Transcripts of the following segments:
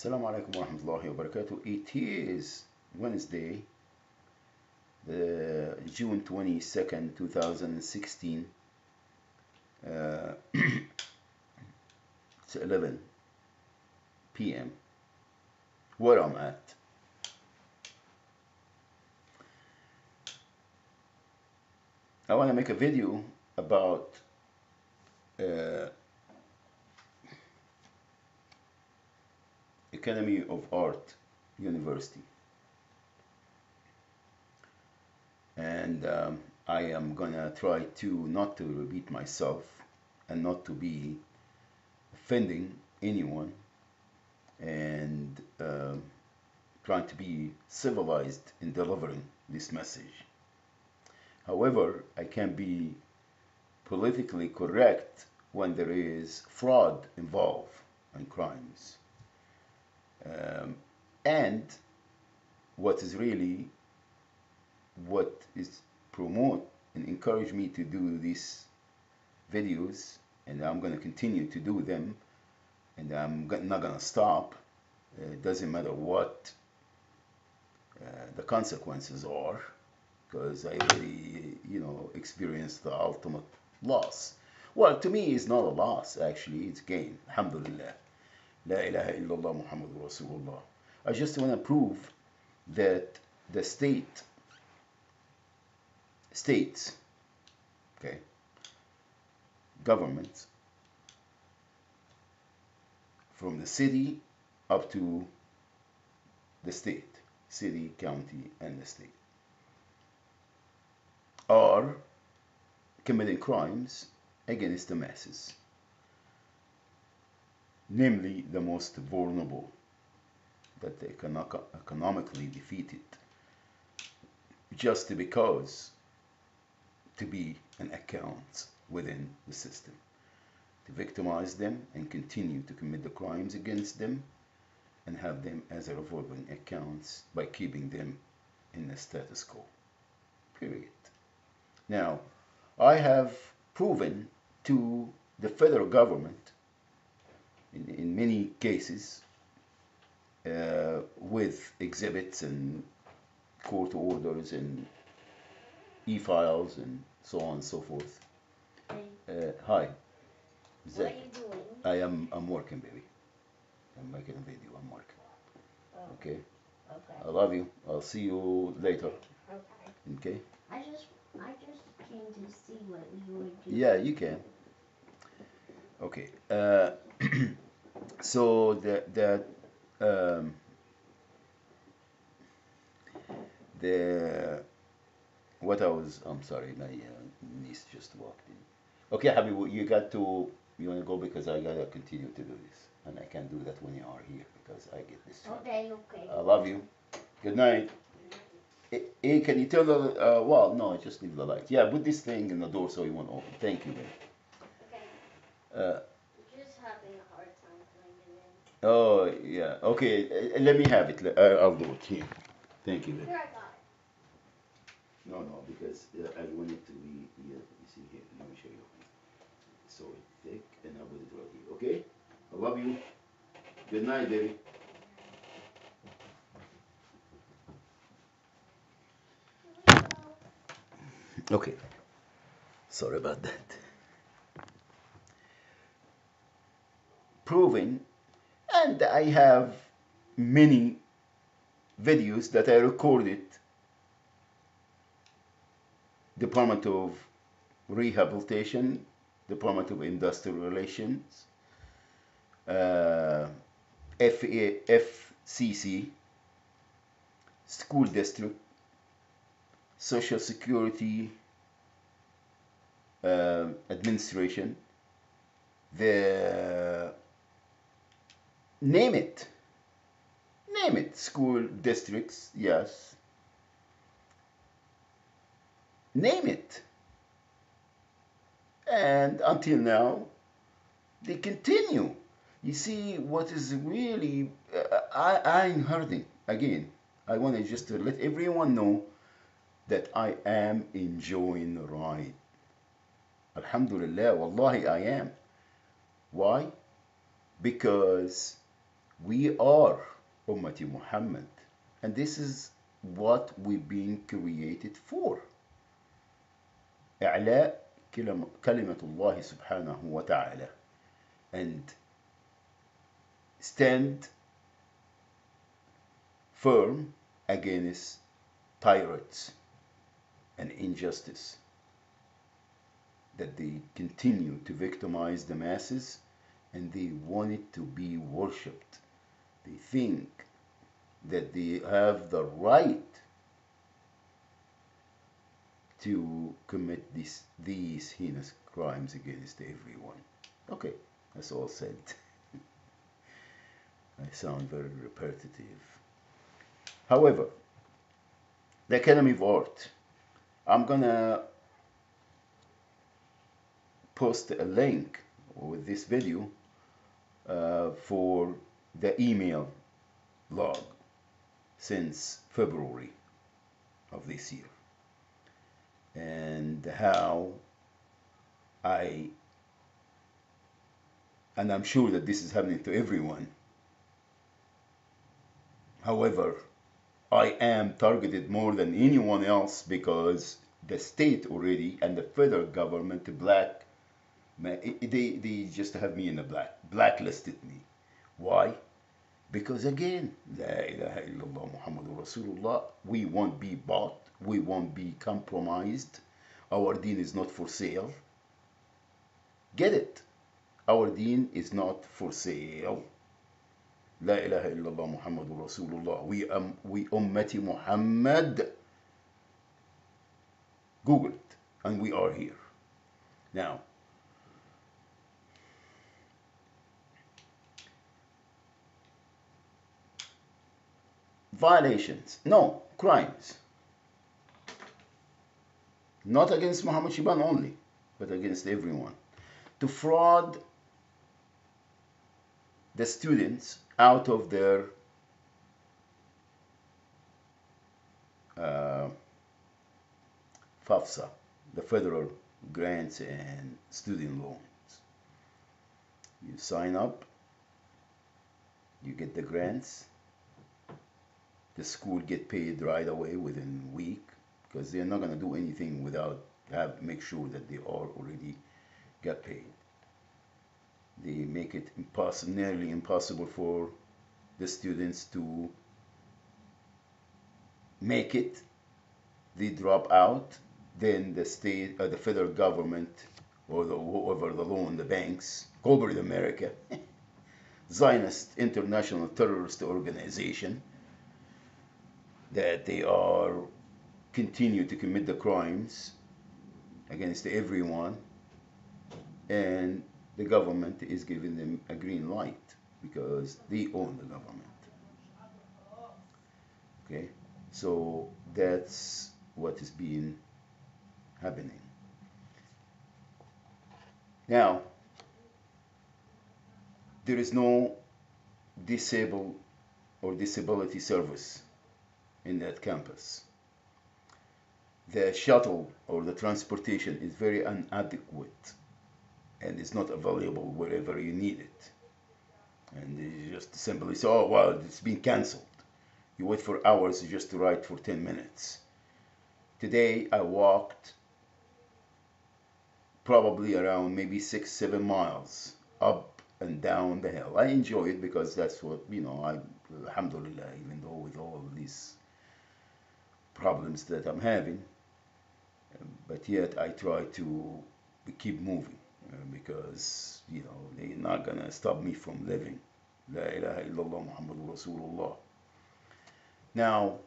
Assalamu alaikum wa rahmatullahi wa barakatuh. It is Wednesday, June 22nd, 2016. It's 11 p.m. where I'm at. I want to make a video about Academy of Art University, and I am gonna try to not to repeat myself and not to be offending anyone, and trying to be civilized in delivering this message. However, I can be politically correct when there is fraud involved and crimes. And what is promote and encourage me to do these videos, and I'm going to continue to do them, and I'm not going to stop. It doesn't matter what the consequences are, because I already, experienced the ultimate loss. Well, to me, it's not a loss, actually, it's gain. Alhamdulillah. La ilaha illallah Muhammadur Rasulullah. I just want to prove that the states, okay, governments, from the city up to the state, city, county, and the state, are committing crimes against the masses, namely the most vulnerable, that they cannot economically defeated, just because to be an account within the system, to victimize them and continue to commit the crimes against them and have them as a revolving accounts by keeping them in the status quo, period. Now, I have proven to the federal government in many cases with exhibits and court orders and e-files and so on and so forth. Hi. What are you doing? I'm working, baby. I'm making a video. I'm working. Oh, Okay. okay. I love you. I'll see you later. Okay. Okay. I just came to see what you were doing. Yeah, you can. Okay. So the what I was. I'm sorry, my niece just walked in. Okay, Habib, you want to go, because I gotta continue to do this, and I can't do that when you are here because I get distracted. Okay. I love you. Good night. Hey, can you tell the? Well, no, just leave the light. Yeah, put this thing in the door so you won't open. Thank you, man. Okay. Uh, Just having a hard time finding it. oh yeah. Okay, let me have it. I'll do it here. Thank you, man. Here, I got it. No, because I want it to be. Yeah, you see here. Let me show you. So thick, and I put it right here. Okay. I love you. Good night, baby. Okay. Sorry about that. Proving, and I have many videos that I recorded. Department of Rehabilitation, Department of Industrial Relations, FCC, School District, Social Security Administration, the name it, school districts, yes, name it. And until now, they continue. You see, what is really, I'm hurting. Again, I want to just let everyone know that I am enjoying the ride. Alhamdulillah, wallahi I am. Why? Because We are Ummati Muhammad, and this is what we've been created for. إعلاء كلمة الله سبحانه وتعالى, and stand firm against tyrants and injustice that they continue to victimize the masses, and they want it to be worshipped. They think that they have the right to commit these heinous crimes against everyone. Okay, that's all said. I sound very repetitive. However, the Academy of Art, I'm gonna post a link with this video for the email log since February of this year, and how and I'm sure that this is happening to everyone. However, I am targeted more than anyone else because the state already and the federal government, they just have me in the blacklisted me. Why? Because again, La ilaha illallah Muhammadur Rasulullah, we won't be bought, we won't be compromised. Our deen is not for sale. Get it? Our deen is not for sale. La ilaha illallah Muhammadur Rasulullah. We Ummati Muhammad. Google it, and we are here. Now, violations, no, crimes. Not against Muhammad Shiban only, but against everyone. To fraud the students out of their FAFSA, the federal grants and student loans. You sign up, you get the grants, the school get paid right away within a week, because they're not going to do anything without make sure that they are already get paid. They make it nearly impossible for the students to make it. They drop out. Then the state, the federal government, or whoever the loan, the banks, corporate America, Zionist international terrorist organization, that they are continue to commit the crimes against everyone, and the government is giving them a green light because they own the government. Okay, so that's what is being happening. Now, there is no disabled or disability service in that campus. The shuttle or the transportation is very inadequate, and it's not available wherever you need it. And you just simply say, oh, well, it's been canceled. You wait for hours just to ride for 10 minutes. Today, I walked probably around maybe 6-7 miles up and down the hill. I enjoy it because that's what, alhamdulillah, even though with all these problems that I'm having, but yet I try to keep moving. Because they're not gonna stop me from living. La ilaha illallah Muhammadur Rasulullah. Now,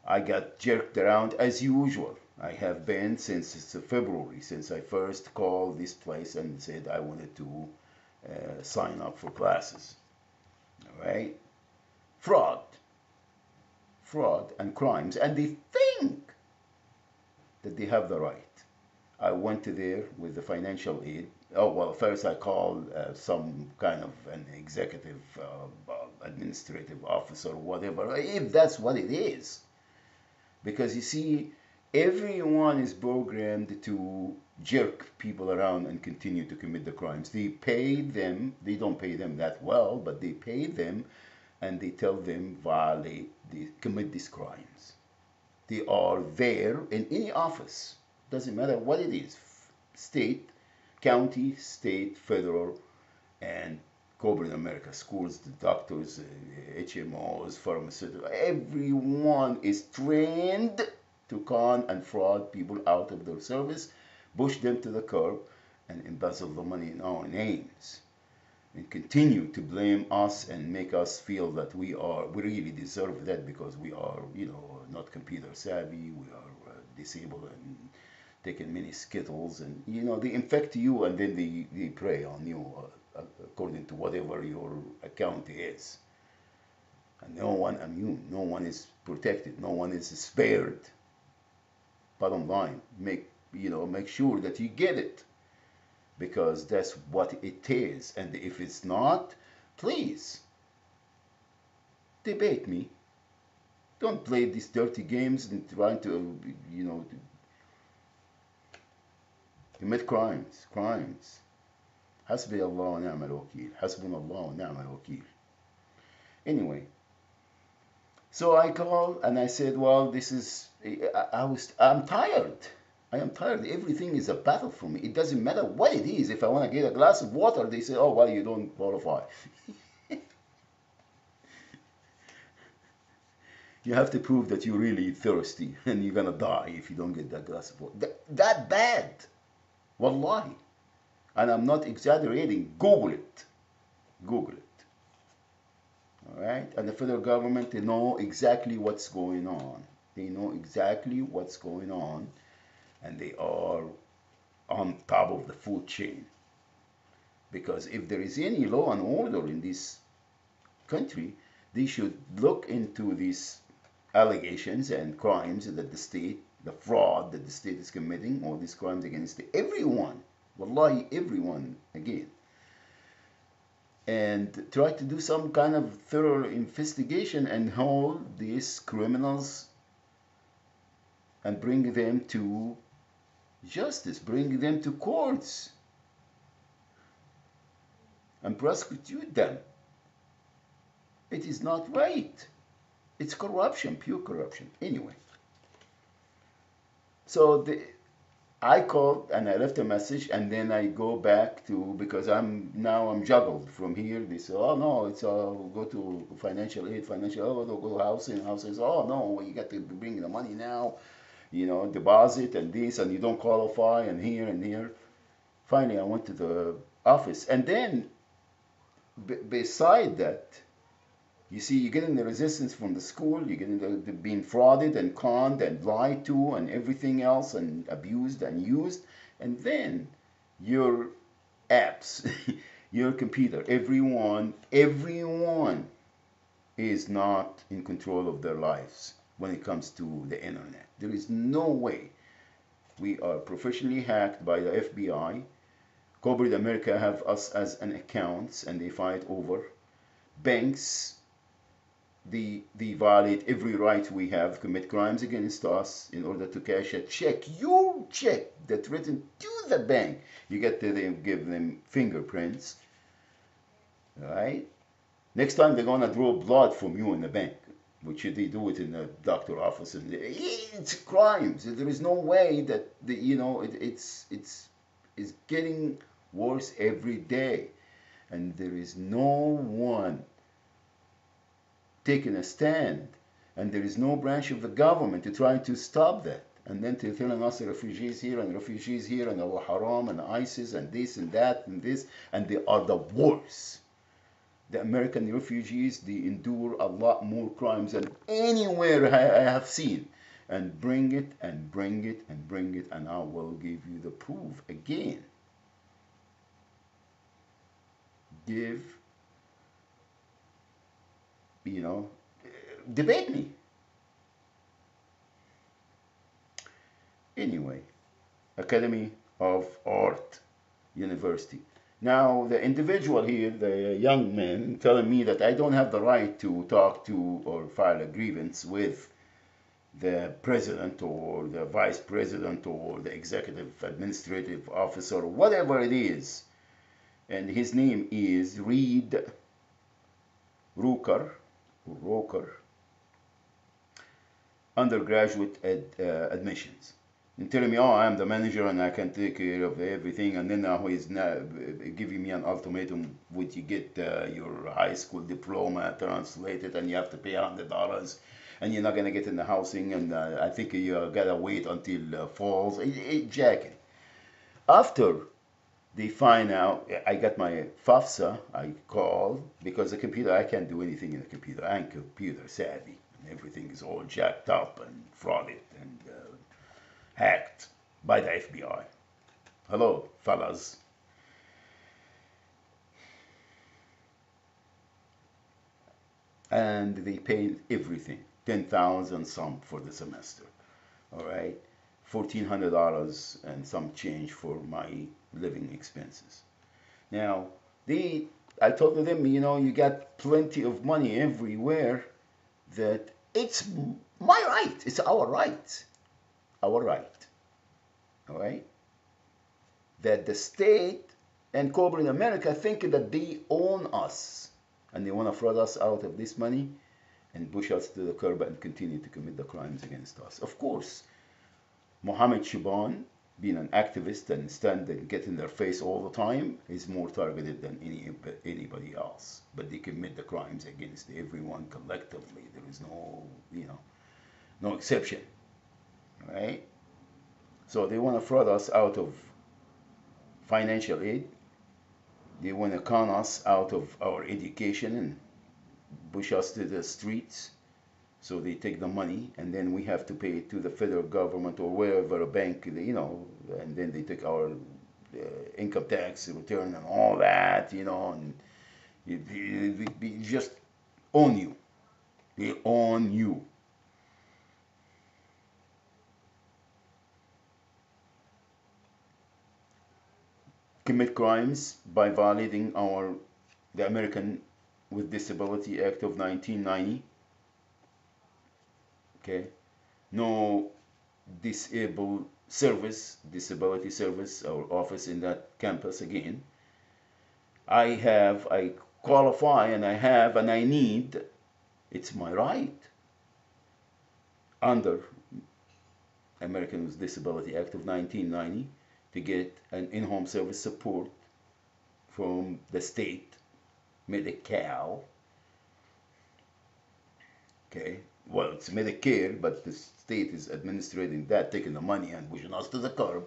I got jerked around as usual. I have been since February, since I first called this place and said I wanted to sign up for classes. All right, fraud and crimes, and they think that they have the right. I went to there with the financial aid. Oh, well, first I called some kind of an executive, administrative officer, whatever, if that's what it is. Because you see, everyone is programmed to jerk people around and continue to commit the crimes. They pay them, they don't pay them that well, but they pay them and they tell them violate, they commit these crimes. They are there in any office, doesn't matter what it is, state, county, state, federal, and corporate America, schools, the doctors, HMOs, pharmaceuticals, everyone is trained to con and fraud people out of their service, push them to the curb, and embezzle the money in our names. And continue to blame us and make us feel that we really deserve that because we are, not computer savvy, we are disabled and taking many skittles, and they infect you and then they prey on you according to whatever your account is. And no one immune, no one is protected, no one is spared. Bottom line, make sure that you get it, because that's what it is. And if it's not, please debate me. Don't play these dirty games and try to commit crimes. Hasbi Allah wa ni'mal wakil. Hasbunallah wa ni'mal wakil. Anyway, so I called and I said, well, I'm tired. I am tired. Everything is a battle for me. It doesn't matter what it is. If I want to get a glass of water, they say, oh, well, you don't qualify. You have to prove that you're really thirsty and you're going to die if you don't get that glass of water. That bad. Wallahi. And I'm not exaggerating. Google it. Google it. All right? And the federal government, they know exactly what's going on. They know exactly what's going on. And they are on top of the food chain. Because if there is any law and order in this country, they should look into these allegations and crimes that the fraud that the state is committing, all these crimes against everyone, wallahi, everyone, again. And try to do some kind of thorough investigation and hold these criminals and bring them to justice, bring them to courts and prosecute them. It is not right. It's corruption, pure corruption. Anyway, so I called and I left a message, and then I go back to, because I'm juggled from here. They say, oh no, it's go to financial aid, go to housing. Oh no, you got to bring the money now, deposit and this, and you don't qualify, and here and here. Finally, I went to the office, and then beside that, you see, you're getting the resistance from the school, you're getting the being frauded and conned and lied to and everything else and abused and used. And then your apps, your computer, everyone is not in control of their lives when it comes to the internet. There is no way. We are professionally hacked by the FBI. Corporate America have us as an accounts and they fight over. Banks, they violate every right we have, commit crimes against us in order to cash a check. Your check that's written to the bank, you get to give them fingerprints, right? Next time they're gonna draw blood from you in the bank, which they do it in the doctor office. And it's crimes. There is no way that it's getting worse every day, and there is no one taking a stand, and there is no branch of the government to try to stop that. And then they're telling us refugees here and refugees here and Al Haram and ISIS and this and that and this, and they are the worst. The American refugees, they endure a lot more crimes than anywhere I have seen. And bring it and bring it and bring it, and I will give you the proof again. Debate me. Anyway, Academy of Art University. Now, the individual here, the young man, telling me that I don't have the right to talk to or file a grievance with the president or the vice president or the executive administrative officer, whatever it is. And his name is Reed Roker, undergraduate admissions. And telling me, oh, I'm the manager and I can take care of everything. And then now he's now giving me an ultimatum: would you get your high school diploma translated and you have to pay $100 and you're not gonna get in the housing, and I think you gotta wait until falls. Jacking. After they find out I got my FAFSA, I called, because the computer, I can't do anything in the computer. I'm computer savvy. And everything is all jacked up and frauded and hacked by the FBI. Hello, fellas. And they paid everything, 10,000 some for the semester. All right, $1,400 and some change for my living expenses. Now, I told them, you got plenty of money everywhere, that it's my right, it's our right, all right, that the state and corporate America think that they own us, and they want to fraud us out of this money and push us to the curb and continue to commit the crimes against us. Of course, Mohammed Shaban, being an activist and stand and get in their face all the time, is more targeted than anybody else. But they commit the crimes against everyone collectively. There is no exception, right? So they want to fraud us out of financial aid. They want to con us out of our education and push us to the streets. So they take the money, and then we have to pay it to the federal government or wherever, a bank, and then they take our income tax return and all that, and it just own you. They own you. Commit crimes by violating the American with Disability Act of 1990. Okay, no disability service or office in that campus again. I qualify, and I need, it's my right under American with Disability Act of 1990 to get an in-home service support from the state, Medi-Cal. Okay, well, it's Medicare, but the state is administrating that, taking the money and pushing us to the curb.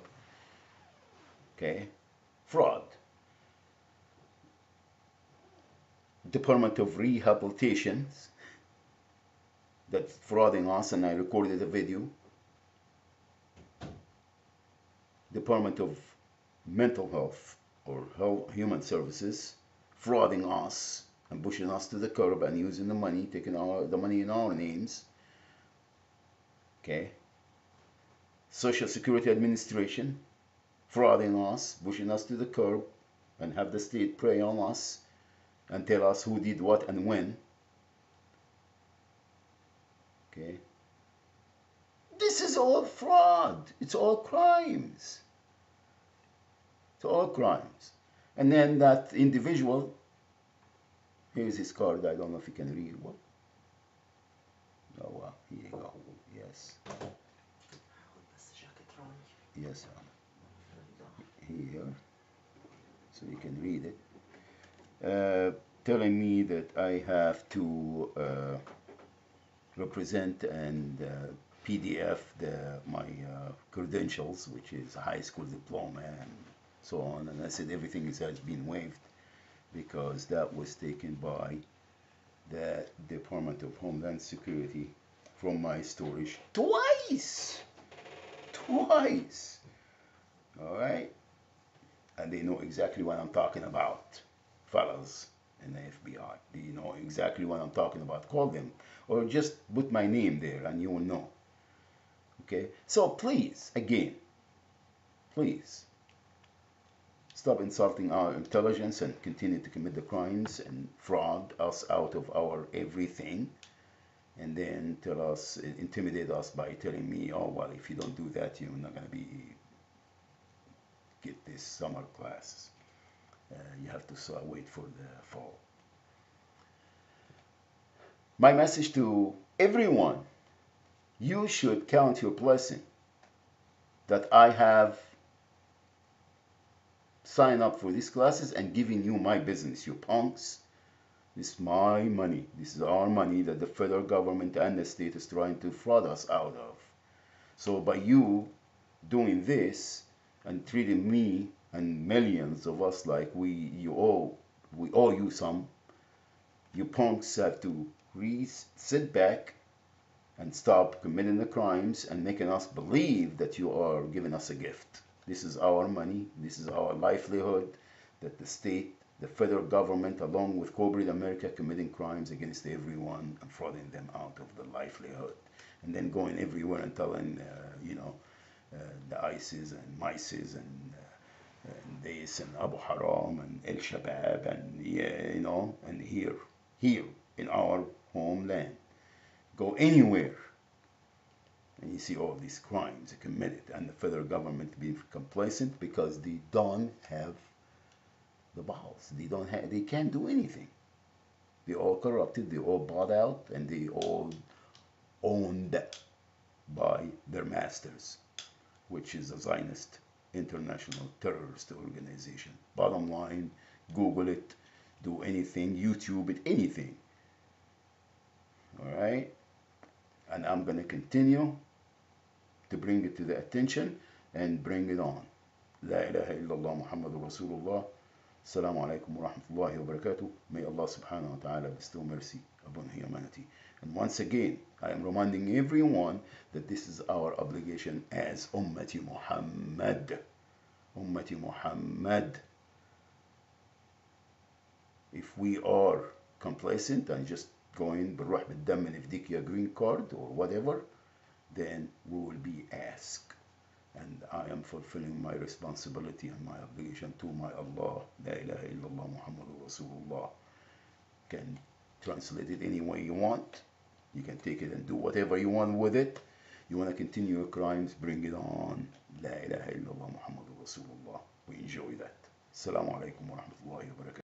Okay, fraud. Department of Rehabilitation, that's frauding us, and I recorded a video. Department of Mental Health or Human Services, frauding us and pushing us to the curb and using the money, taking the money in our names. Okay. Social Security Administration, frauding us, pushing us to the curb, and have the state prey on us and tell us who did what and when. Okay. This is all fraud. It's all crimes. It's all crimes. And then that individual, here's his card. I don't know if you can read what. Oh, well, here you go. Yes. Yes, here. So you can read it. Telling me that I have to represent and PDF my credentials, which is a high school diploma and so on. And I said everything has been waived because that was taken by the Department of Homeland Security from my storage twice. All right, and they know exactly what I'm talking about, fellas in the FBI. They know exactly what I'm talking about. Call them or just put my name there and you will know. Okay, so please, again, please stop insulting our intelligence and continue to commit the crimes and fraud us out of our everything. and then tell us, intimidate us by telling me, oh, well, if you don't do that, you're not going to get this summer classes. You have to wait for the fall. My message to everyone, you should count your blessing that I have signed up for these classes and giving you my business, you punks. This is my money. This is our money that the federal government and the state is trying to fraud us out of. So by you doing this and treating me and millions of us like we owe you some, you punks have to sit back and stop committing the crimes and making us believe that you are giving us a gift. This is our money. This is our livelihood that the state, the federal government, along with corporate America, committing crimes against everyone and frauding them out of the livelihood. And then going everywhere and telling, the ISIS and MISIS and this and Abu Haram and El Shabab and, and here in our homeland. Go anywhere and you see all these crimes committed, and the federal government being complacent because they don't have the balls. They can't do anything. They all corrupted, they all bought out, and they all owned by their masters, which is a Zionist international terrorist organization. Bottom line, Google it, do anything, YouTube it, anything. All right? And I'm going to continue to bring it to the attention and bring it on. La ilaha illallah Muhammadur Rasulullah. Assalamu alaikum wa rahmatullahi wa barakatuh. May Allah subhanahu wa ta'ala bestow mercy upon humanity. And once again, I am reminding everyone that this is our obligation as Ummati Muhammad. Ummati Muhammad. If we are complacent and just going بالروح بالدم نفديك your green card or whatever, then we will be asked. And I am fulfilling my responsibility and my obligation to my Allah. La ilaha illallah Muhammadur Rasulullah. Can translate it any way you want. You can take it and do whatever you want with it. You want to continue your crimes, bring it on. La ilaha illallah Muhammadur Rasulullah. We enjoy that. Assalamu alaikum wa rahmatullahi wa barakatuh.